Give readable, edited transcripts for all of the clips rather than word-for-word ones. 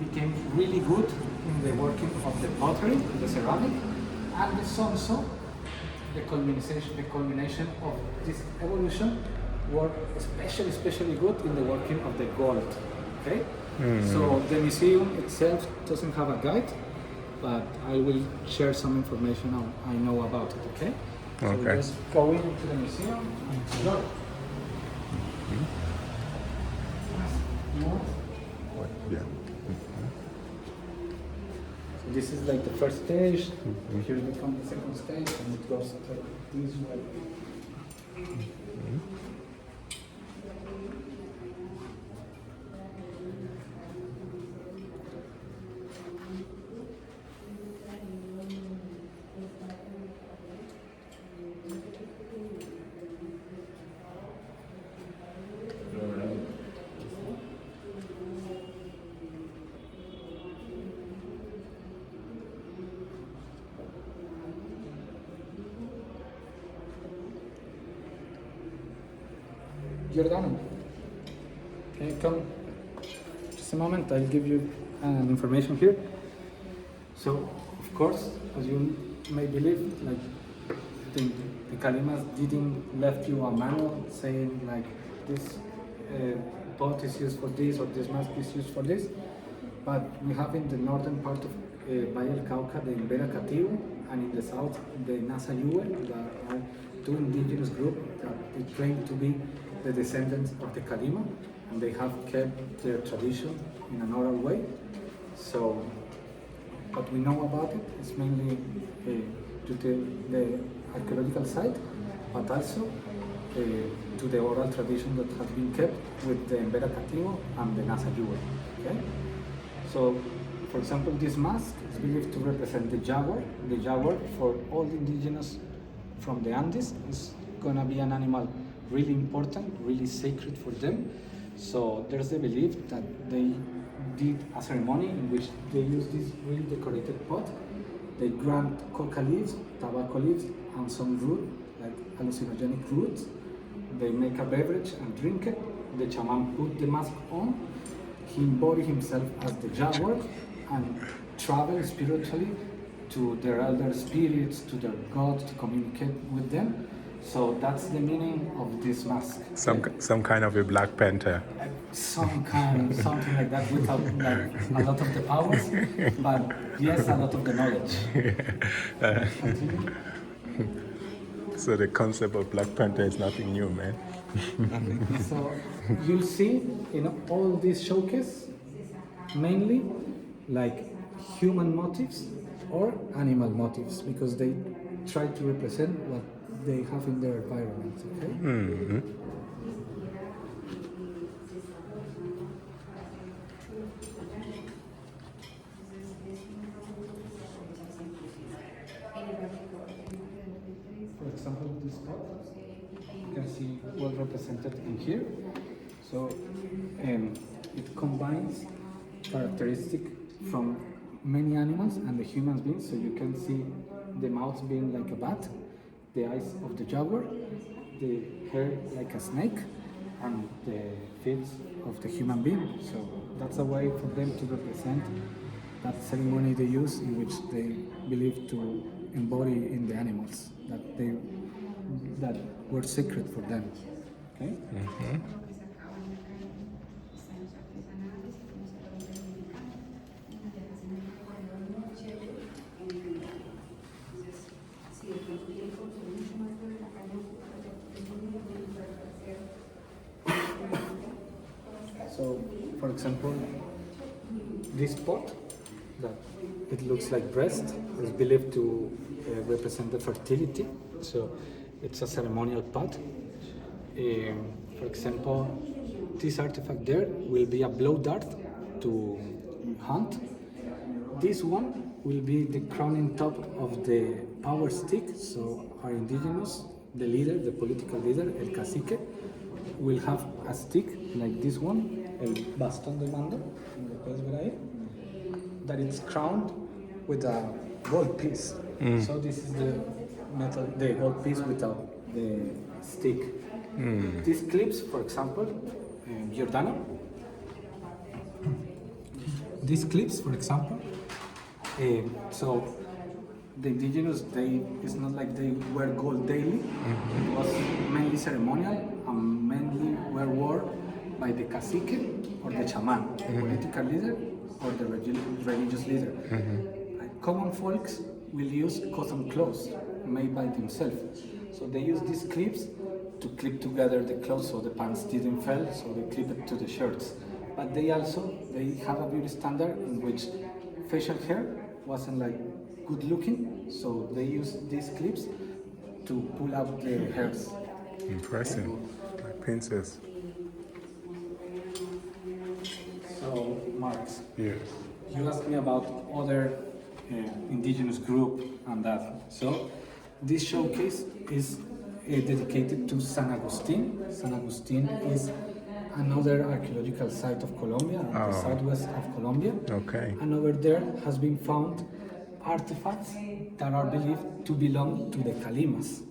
became really good in the working of the pottery, the ceramic, and the sonso, the culmination of this evolution, were especially good in the working of the gold. Okay, so the museum itself doesn't have a guide, but I will share some information I know about it. Okay, so we just go into the museum and explore. Yeah. So this is like the first stage. Here becomes the second stage, and it goes to this way. Giordano, can you come just a moment? I'll give you information here. So, of course, as you may believe, like the Kalimas didn't left you a manual saying like this pot is used for this or this mask is used for this. But we have in the northern part of Valle del Cauca the Embera Cativo, and in the south the Nasa Yuwe, that are two indigenous groups that they claim to be the descendants of the Calima, and they have kept their tradition in an oral way. So what we know about it is mainly to the archaeological site, but also to the oral tradition that has been kept with the Embera Cativo and the Nasa Yuwe. Okay? So, for example, this mask is believed to represent the jaguar. The jaguar, for all indigenous from the Andes, is gonna be an animal really important, really sacred for them. So there's the belief that they did a ceremony in which they use this really decorated pot. They grant coca leaves, tobacco leaves, and some root, like hallucinogenic roots. They make a beverage and drink it. The shaman put the mask on. He embodied himself as the jaguar and traveled spiritually to their elder spirits, to their gods, to communicate with them. So that's the meaning of this mask. Some kind of a Black Panther. Something like that, without like a lot of the powers, but yes, a lot of the knowledge. So the concept of Black Panther is nothing new, man. So you'll see in all these showcases mainly like human motifs or animal motifs, because they try to represent what they have in their environment. Okay? Mm-hmm. For example, this pot you can see well represented in here. So it combines characteristics from many animals and the human beings. So you can see the mouth being like a bat, the eyes of the jaguar, the hair like a snake, and the feet of the human being. So that's a way for them to represent that ceremony they use, in which they believe to embody in the animals that were sacred for them. Okay. Mm-hmm. So, for example, this pot that it looks like breast is believed to represent the fertility. So it's a ceremonial pot. For example, this artifact there will be a blow dart to hunt. This one will be the crowning top of the power stick. So our indigenous, the leader, the political leader, el cacique, will have a stick like this one, el bastón de mando, lo puedes ver ahí, that is crowned with a gold piece. So this is the gold piece without the stick. These clips, for example, Giordano, these clips, for example. So the indigenous, it's not like they wear gold daily. It was mainly ceremonial and mainly were worn by the cacique or the shaman, the political leader or the religious leader. Common folks will use cotton clothes made by themselves. So they use these clips to clip together the clothes so the pants didn't fall, so they clip it to the shirts. But they have a beauty standard in which facial hair wasn't like good looking, so they use these clips to pull out the hairs. Impressive. Like princess. So, Marx, Yes. you asked me about other indigenous group and that. So, this showcase is dedicated to San Agustin. San Agustin is another archaeological site of Colombia, the southwest of Colombia. Okay. And over there has been found artifacts that are believed to belong to the Calimas.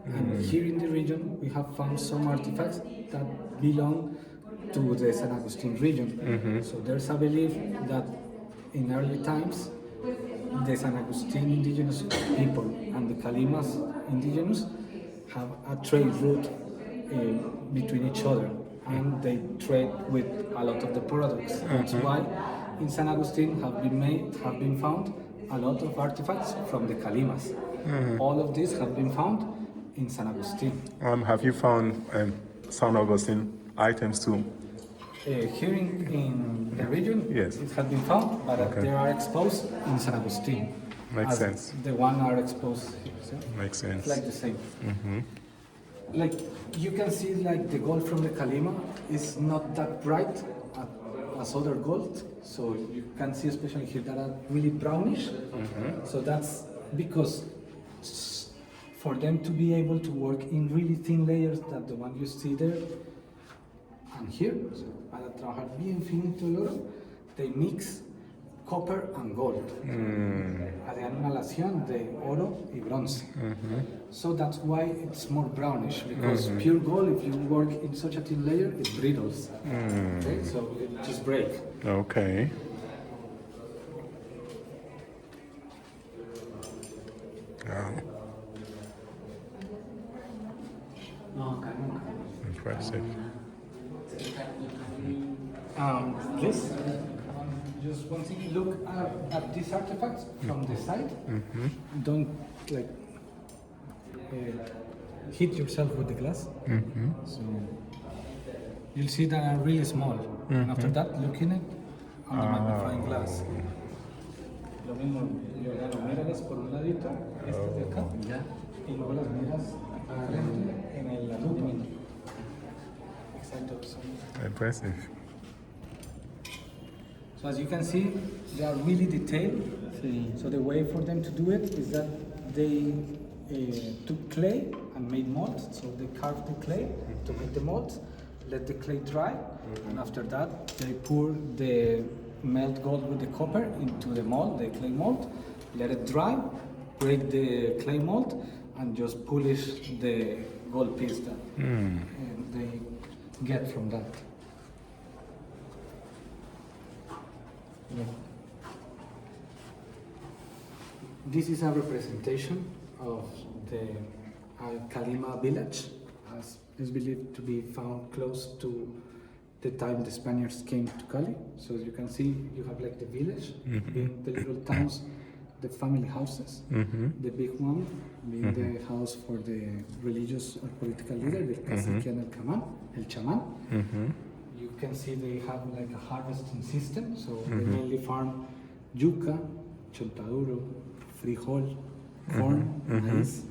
And here in the region, we have found some artifacts that belong to the San Agustin region. So there's a belief that in early times, the San Agustin indigenous people and the Calimas indigenous have a trade route between each other, and they trade with a lot of the products. That's why in San Agustin have been found a lot of artifacts from the Calimas. All of these have been found in San Agustin. Have you found San Augustine items too? Here in the region, Yes. it has been found, but Okay. they are exposed in San Agustin. Makes as sense. The one are exposed here. So Makes sense. it's like the same. Like you can see, like the gold from the Calima is not that bright as other gold. So you can see, especially here, that are really brownish. So that's because for them to be able to work in really thin layers, that the one you see there and here, so para trabajar bien finito el oro, they mix copper and gold. Hacían una alación de oro y bronce. So that's why it's more brownish, because pure gold, if you work in such a thin layer, it brittles. Okay, so it just breaks. Okay. Wow. Impressive. Please, just one thing, look at these artifacts from the side. Don't like hit yourself with the glass. So you'll see that are really small. And after that, look in it on the magnifying glass. Lo mismo, Giordano, míralas por un ladito, este de acá, y luego las miras frente en la lupa. Exacto. Impressive. So as you can see, they are really detailed. So the way for them to do it is that they took clay and made molds. So they carved the clay to make the molds, let the clay dry, and after that they pour the melt gold with the copper into the mold, the clay mold, let it dry, break the clay mold, and just polish the gold piece that they get from that. Yeah. This is a representation of the Calima village, as is believed to be found close to the time the Spaniards came to Cali. So as you can see, you have like the village, being the little towns, the family houses, the big one being the house for the religious or political leader, the cacique and el chaman. You can see they have like a harvesting system, so they mainly farm yuca, chontaduro, frijol, corn, maize,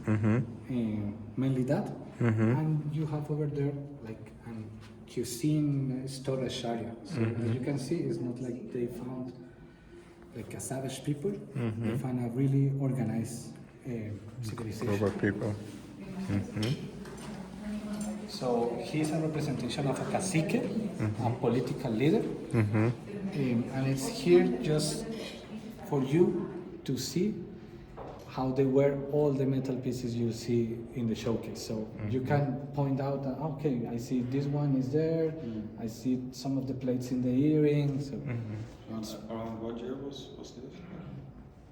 mainly that. And you have over there like an cuisine storage area. So as you can see, it's not like they found like a savage people. They find a really organized civilization. Global people. So he's a representation of a cacique, a political leader, and it's here just for you to see how they wear all the metal pieces you see in the showcase. So you can point out that, okay, I see this one is there, I see some of the plates in the earrings. So it's what year was this?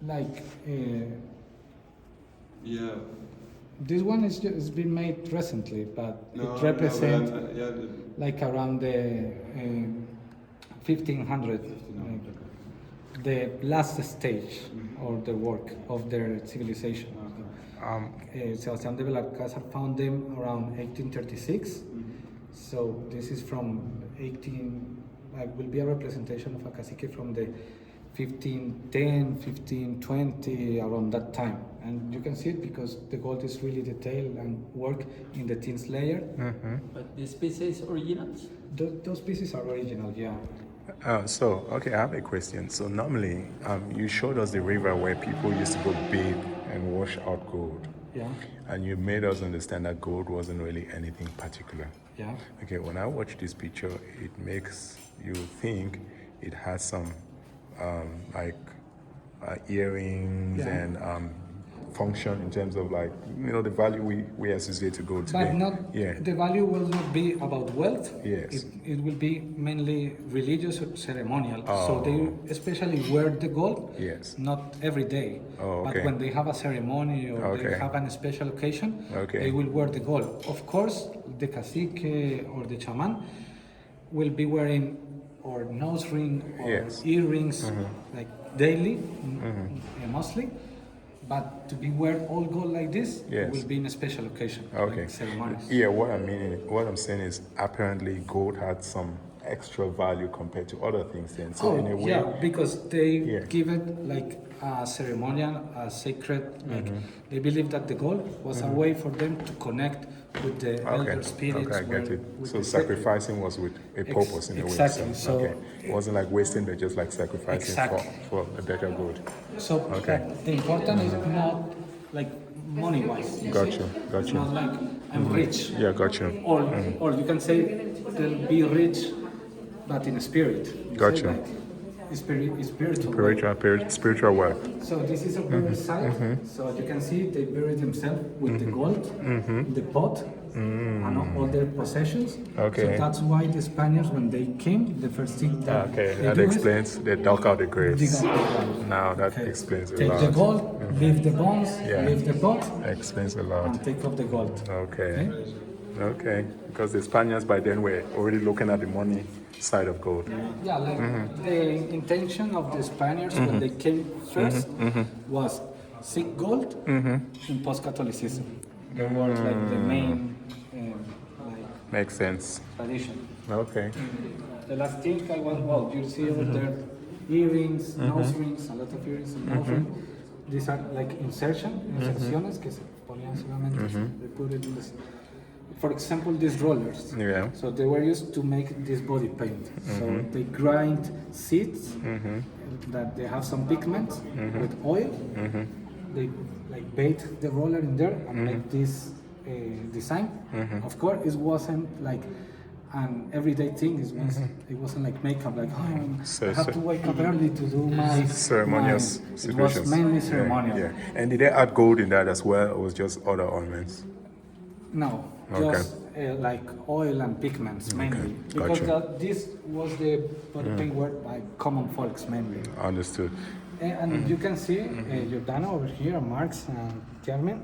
Like Yeah. this one is been made recently, but No, it represents no, yeah, like around the 1500, the last stage or the work of their civilization. Sebastián de Belalcázar found them around 1836. So this is from 18, will be a representation of a cacique from the 1510, 1520, around that time. And you can see it because the gold is really detailed and work in the thin layer. But this piece is originals? Those pieces are original, yeah. Okay, I have a question. So normally, you showed us the river where people used to go bathe and wash out gold. Yeah. And you made us understand that gold wasn't really anything particular. Yeah. Okay, when I watch this picture, it makes you think it has some earrings Yeah. and function in terms of like, the value we associate to gold today. But not, Yeah. the value will not be about wealth. Yes. It will be mainly religious or ceremonial. Oh. So they especially wear the gold. Yes. Not every day. Oh, okay. But when they have a ceremony or Okay. they have a special occasion, Okay. they will wear the gold. Of course, the cacique or the shaman will be wearing or nose ring or Yes. earrings like daily, mostly. But to be wear all gold like this, Yes. it will be in a special occasion, Okay. like ceremonies. Yeah, what I'm saying is apparently gold had some extra value compared to other things then. So in a way, yeah, because they Yeah. give it like a ceremonial, a sacred, like they believe that the gold was a way for them to connect with the elder spirits. Okay, I get it. with So the sacrificing was with a purpose in a way. exactly. So okay. It wasn't like wasting, but just like sacrificing Exactly. for a better good. So Okay. the important is not like money wise. Got you, got It's you. not like I'm rich. Yeah, got you. Or you can say they'll be rich, but in spirit. Got say you. like spiritual. Spiritual wealth. So this is a burial site. So you can see they buried themselves with the gold, the pot, and all their possessions. Okay. So that's why the Spaniards, when they came, the first thing that Okay, they that do is explains they dug out the graves. dig out the gold. Now that Okay. explains a Take lot. the gold, leave the bones, Yeah. leave the pot, Explains a lot. and take off the gold. Okay. Okay. Because the Spaniards by then were already looking at the money side of gold. Yeah, like the intention of the Spaniards when they came first was seek gold in post-Catholicism. They were like the main like Makes sense. tradition. Okay. The last thing I want, well, you see over there, earrings, nose rings, a lot of earrings and nose rings. These are like inserciones que se ponían solamente. They put it in this. For example, these rollers. Yeah. So they were used to make this body paint. So they grind seeds that they have some pigment with oil. They like bait the roller in there and make this design. Of course, it wasn't like an everyday thing. It wasn't like makeup. Like I have to wake up early to do my Ceremonious my, It situations. was mainly Yeah, ceremonial. Yeah. And did they add gold in that as well, or was just other ornaments? No, Okay. just like oil and pigments mainly. Because Gotcha. this was the body paint work by common folks mainly. Understood. And you can see Jordana over here, Marx and Carmen.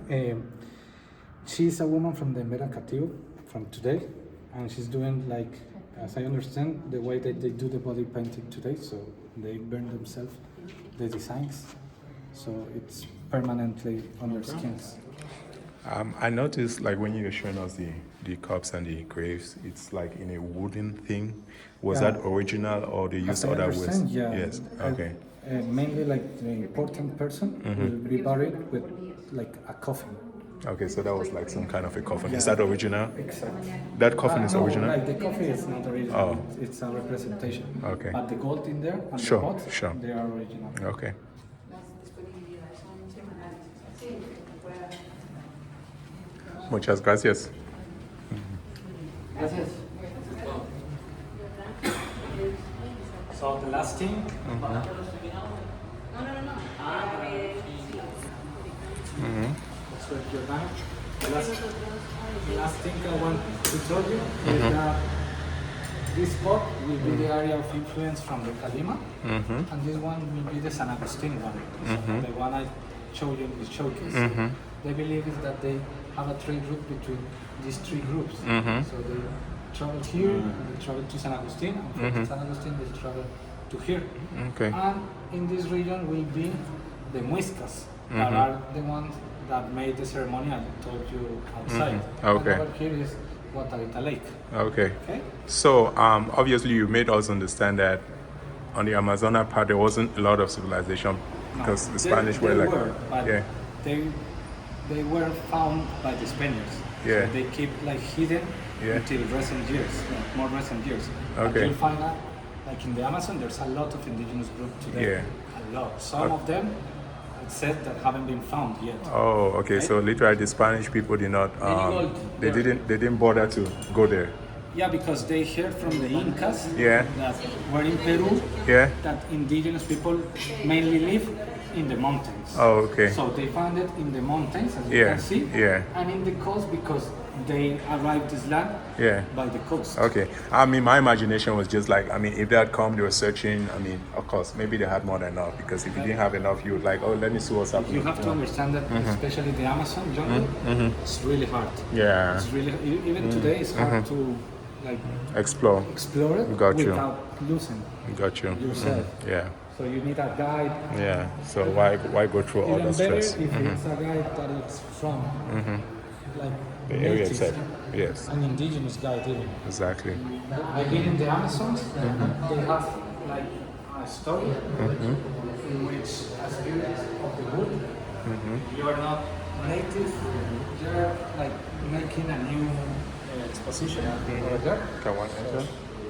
She's a woman from the Mera Catiu from today, and she's doing like, as I understand, the way that they do the body painting today. So they burn themselves the designs, so it's permanently on their skins. I noticed, like, when you were showing us the cups and the graves, it's like in a wooden thing. Was Yeah. that original, or they As used I other ways? understand, yeah. Yes. Okay. Mainly like the important person will be buried with like a coffin. Okay, so that was like some kind of a coffin. Is Yeah. that original? Exactly. That coffin is No, original? like the coffin is not original. Oh. It's a representation. Okay. But the gold in there and Sure, the pot, sure. they are original. Okay. Muchas gracias. Gracias. So the last thing. So if you're done, the last thing I want to tell you is that this spot will be the area of influence from the Calima, and this one will be the San Agustin one, so the one I showed you in the showcase. They believe is that they have a trade route between these three groups. So they travel here, they travel to San Agustin, and from San Agustin they travel to here. Okay. And in this region will be the Muiscas, that are the ones that made the ceremony I told you outside. Okay. And over here is Guatarita Lake. Okay. Okay? So obviously you made us understand that on the Amazona part there wasn't a lot of civilization because the Spanish were like, but yeah, they were found by the Spaniards. Yeah. So they keep like hidden Yeah. until recent years, more recent years. Okay. But you'll find out, like in the Amazon, there's a lot of indigenous groups today. Yeah. A lot. Some of them, it's said that haven't been found yet. oh, okay. So literally the Spanish people did not, they didn't bother to go there. Yeah, because they heard from the Incas Yeah. that were in Peru Yeah. that indigenous people mainly live in the mountains. Oh, okay. So they found it in the mountains, as you Yeah, can see, yeah. and in the coast because they arrived this land Yeah. by the coast. Okay. I mean, my imagination was just like, I mean, if they had come, they were searching. I mean, of course, maybe they had more than enough because if you didn't have enough, you would like, oh, let me see what's happening. You have to understand that, especially the Amazon jungle, it's really hard. Yeah. It's really even today it's hard to like Explore. explore it Got you. without losing Got you. yourself. Yeah. So you need a guide. Yeah. So why go through all Even that better stress? if it's a guide that is from like The area natives, itself. Yes. an indigenous guide even. Exactly. Like in the Amazons, they have like a story in which a spirit of the wood, you are not native, they're like making a new exposition over there. Can one enter?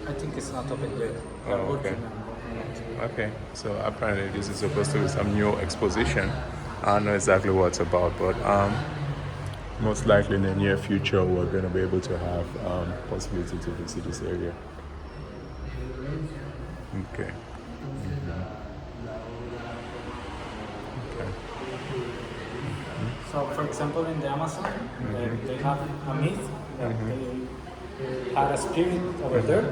I think it's not open yet. Oh, They're okay. working on it. Okay, so apparently this is supposed to be some new exposition. I don't know exactly what it's about, but most likely in the near future we're going to be able to have possibility to visit this area. Okay. Okay. So, for example, in the Amazon, they have a myth that they had a spirit over there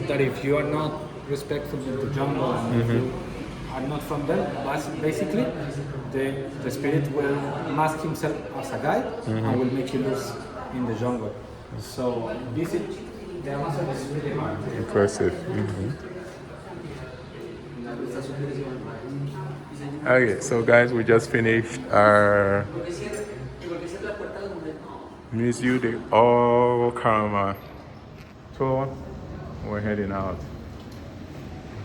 that if you are not respectful of the jungle and if you are not from them, basically, the spirit will mask himself as a guide and will make you lose in the jungle. So, visit the Amazon is really hard. Impressive. Okay, so guys, we just finished our Museo del Oro Calima tour. We're heading out.